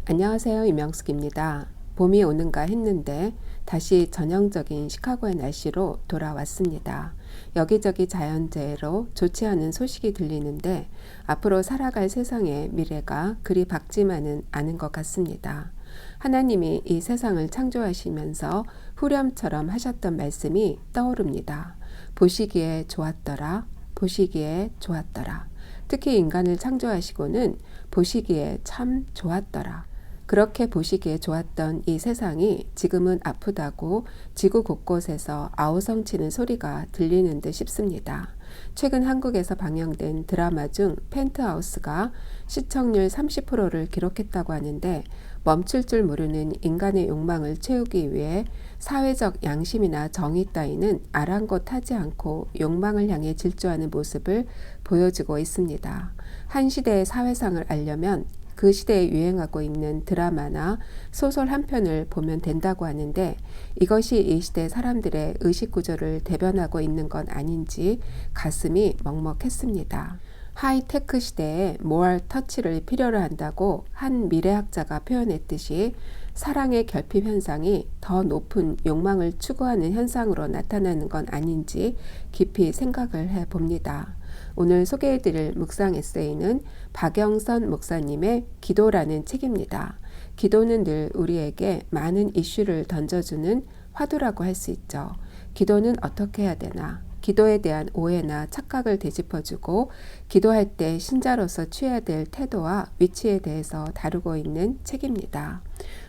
안녕하세요. 이명숙입니다. 봄이 오는가 했는데 다시 전형적인 시카고의 날씨로 돌아왔습니다. 여기저기 자연재해로 좋지 않은 소식이 들리는데 앞으로 살아갈 세상의 미래가 그리 밝지만은 않은 것 같습니다. 하나님이 이 세상을 창조하시면서 후렴처럼 하셨던 말씀이 떠오릅니다. 보시기에 좋았더라. 보시기에 좋았더라. 특히 인간을 창조하시고는 보시기에 참 좋았더라. 그렇게 보시기에 좋았던 이 세상이 지금은 아프다고 지구 곳곳에서 아우성치는 소리가 들리는 듯 싶습니다. 최근 한국에서 방영된 드라마 중 펜트하우스가 시청률 30%를 기록했다고 하는데 멈출 줄 모르는 인간의 욕망을 채우기 위해 사회적 양심이나 정의 따위는 아랑곳하지 않고 욕망을 향해 질주하는 모습을 보여주고 있습니다. 한 시대의 사회상을 알려면 그 시대에 유행하고 있는 드라마나 소설 한 편을 보면 된다고 하는데 이것이 이 시대 사람들의 의식구조를 대변하고 있는 건 아닌지 가슴이 먹먹했습니다. 하이테크 시대에 모럴 터치를 필요로 한다고 한 미래학자가 표현했듯이 사랑의 결핍 현상이 더 높은 욕망을 추구하는 현상으로 나타나는 건 아닌지 깊이 생각을 해봅니다. 오늘 소개해드릴 묵상 에세이는 박영선 목사님의 기도라는 책입니다. 기도는 늘 우리에게 많은 이슈를 던져주는 화두라고 할 수 있죠. 기도는 어떻게 해야 되나? 기도에 대한 오해나 착각을 되짚어주고 기도할 때 신자로서 취해야 될 태도와 위치에 대해서 다루고 있는 책입니다.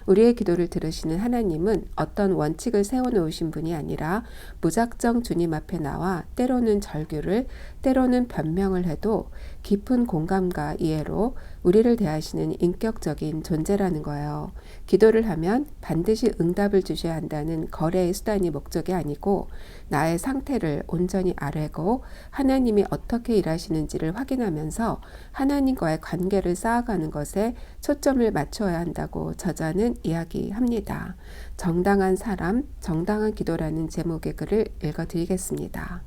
우리의 기도를 들으시는 하나님은 어떤 원칙을 세워놓으신 분이 아니라 무작정 주님 앞에 나와 때로는 절규를 때로는 변명을 해도 깊은 공감과 이해로 우리를 대하시는 인격적인 존재라는 거예요. 기도를 하면 반드시 응답을 주셔야 한다는 거래의 수단이 목적이 아니고 나의 상태를 온전히 알고 하나님이 어떻게 일하시는지를 확인하면서 하나님과의 관계를 쌓아가는 것에 초점을 맞춰야 한다고 저자는 이야기합니다. 정당한 사람, 정당한 기도라는 제목의 글을 읽어드리겠습니다.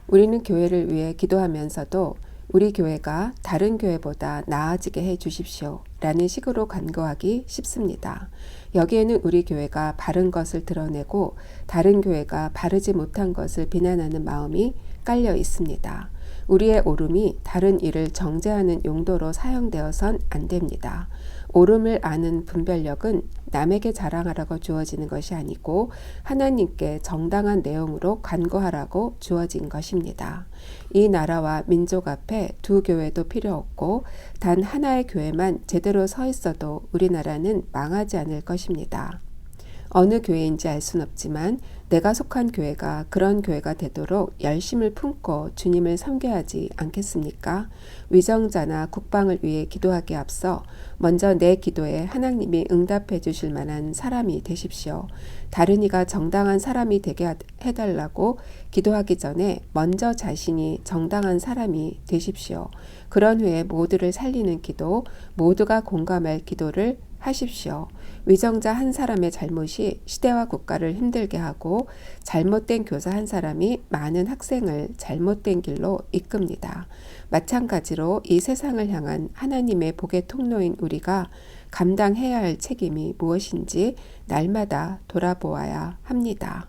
우리는 교회를 위해 기도하면서도 우리 교회가 다른 교회보다 나아지게 해 주십시오 라는 식으로 간구하기 쉽습니다. 여기에는 우리 교회가 바른 것을 드러내고 다른 교회가 바르지 못한 것을 비난하는 마음이 깔려 있습니다. 우리의 오름이 다른 일을 정죄하는 용도로 사용되어선 안 됩니다. 오름을 아는 분별력은 남에게 자랑하라고 주어지는 것이 아니고 하나님께 정당한 내용으로 간구하라고 주어진 것입니다. 이 나라와 민족 앞에 두 교회도 필요 없고 단 하나의 교회만 제대로 서 있어도 우리나라는 망하지 않을 것입니다. 어느 교회인지 알 순 없지만 내가 속한 교회가 그런 교회가 되도록 열심을 품고 주님을 섬겨하지 않겠습니까? 위정자나 국방을 위해 기도하기에 앞서 먼저 내 기도에 하나님이 응답해 주실 만한 사람이 되십시오. 다른 이가 정당한 사람이 되게 해달라고 기도하기 전에 먼저 자신이 정당한 사람이 되십시오. 그런 후에 모두를 살리는 기도, 모두가 공감할 기도를 하십시오. 위정자 한 사람의 잘못이 시대와 국가를 힘들게 하고 잘못된 교사 한 사람이 많은 학생을 잘못된 길로 이끕니다. 마찬가지로 이 세상을 향한 하나님의 복의 통로인 우리가 감당해야 할 책임이 무엇인지 날마다 돌아보아야 합니다.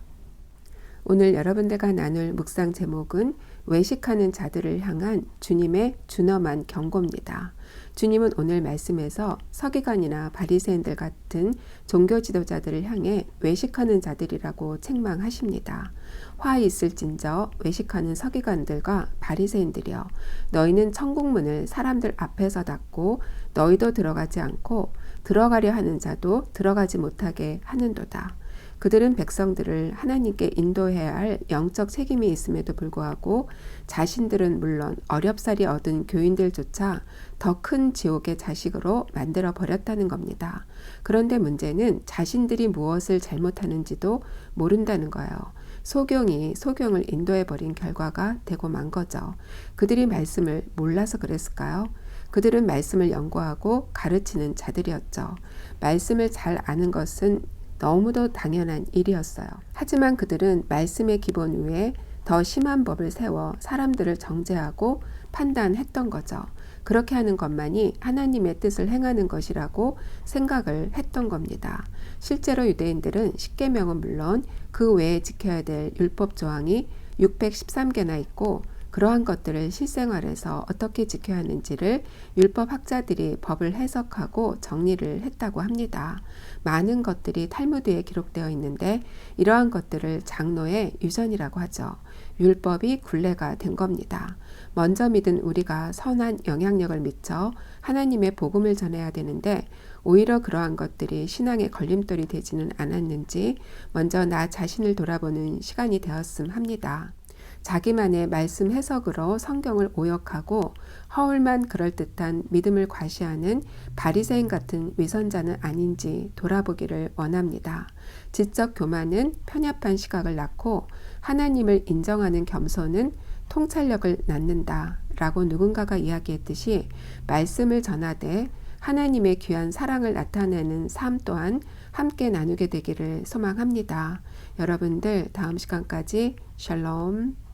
오늘 여러분들과 나눌 묵상 제목은 외식하는 자들을 향한 주님의 준엄한 경고입니다. 주님은 오늘 말씀에서 서기관이나 바리새인들 같은 종교 지도자들을 향해 외식하는 자들이라고 책망하십니다. 화 있을진저 외식하는 서기관들과 바리새인들이여, 너희는 천국문을 사람들 앞에서 닫고 너희도 들어가지 않고 들어가려 하는 자도 들어가지 못하게 하는도다. 그들은 백성들을 하나님께 인도해야 할 영적 책임이 있음에도 불구하고 자신들은 물론 어렵사리 얻은 교인들조차 더 큰 지옥의 자식으로 만들어 버렸다는 겁니다. 그런데 문제는 자신들이 무엇을 잘못하는지도 모른다는 거예요. 소경이 소경을 인도해버린 결과가 되고 만 거죠. 그들이 말씀을 몰라서 그랬을까요? 그들은 말씀을 연구하고 가르치는 자들이었죠. 말씀을 잘 아는 것은 너무도 당연한 일이었어요. 하지만 그들은 말씀의 기본 위에 더 심한 법을 세워 사람들을 정죄하고 판단했던 거죠. 그렇게 하는 것만이 하나님의 뜻을 행하는 것이라고 생각을 했던 겁니다. 실제로 유대인들은 십계명은 물론 그 외에 지켜야 될 율법 조항이 613개나 있고 그러한 것들을 실생활에서 어떻게 지켜야 하는지를 율법 학자들이 법을 해석하고 정리를 했다고 합니다. 많은 것들이 탈무드에 기록되어 있는데 이러한 것들을 장로의 유전이라고 하죠. 율법이 굴레가 된 겁니다. 먼저 믿은 우리가 선한 영향력을 미쳐 하나님의 복음을 전해야 되는데 오히려 그러한 것들이 신앙의 걸림돌이 되지는 않았는지 먼저 나 자신을 돌아보는 시간이 되었음 합니다. 자기만의 말씀 해석으로 성경을 오역하고 허울만 그럴듯한 믿음을 과시하는 바리새인 같은 위선자는 아닌지 돌아보기를 원합니다. 지적 교만은 편협한 시각을 낳고 하나님을 인정하는 겸손은 통찰력을 낳는다 라고 누군가가 이야기했듯이 말씀을 전하되 하나님의 귀한 사랑을 나타내는 삶 또한 함께 나누게 되기를 소망합니다. 여러분들 다음 시간까지 샬롬.